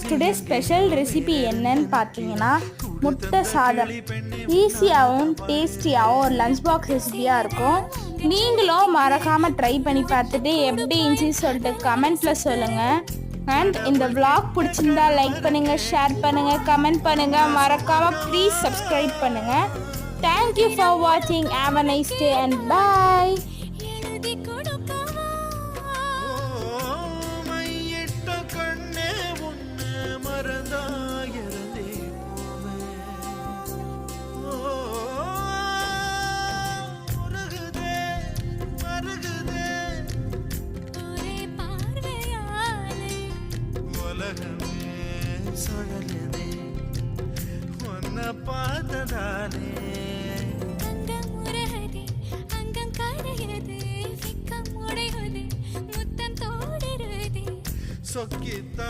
Today special recipe என்னன்னு பார்த்தீங்கன்னா முட்டை சாதம். ஈஸியாகவும் டேஸ்டியாகவும் ஒரு லஞ்ச் பாக்ஸ் ரெசிபியாக இருக்கும். நீங்களும் மறக்காமல் ட்ரை பண்ணி பார்த்துட்டு எப்படி இருந்துச்சு சொல்லிட்டு கமெண்ட்டில் சொல்லுங்கள். அண்ட் இந்த vlog பிடிச்சிருந்தா லைக் பண்ணுங்கள், ஷேர் பண்ணுங்கள், கமெண்ட் பண்ணுங்கள். மறக்காமல் ப்ளீஸ் சப்ஸ்கிரைப் பண்ணுங்கள். தேங்க்யூ ஃபார் வாட்சிங். Have a nice day and bye. சொல்லலே உன்னை பார்த்ததாலே அங்கம் உருகுதே, அங்கம் கரையுது, வெக்கம் உடையுது, முத்தம் தோடுருதே. சொக்கித்தான்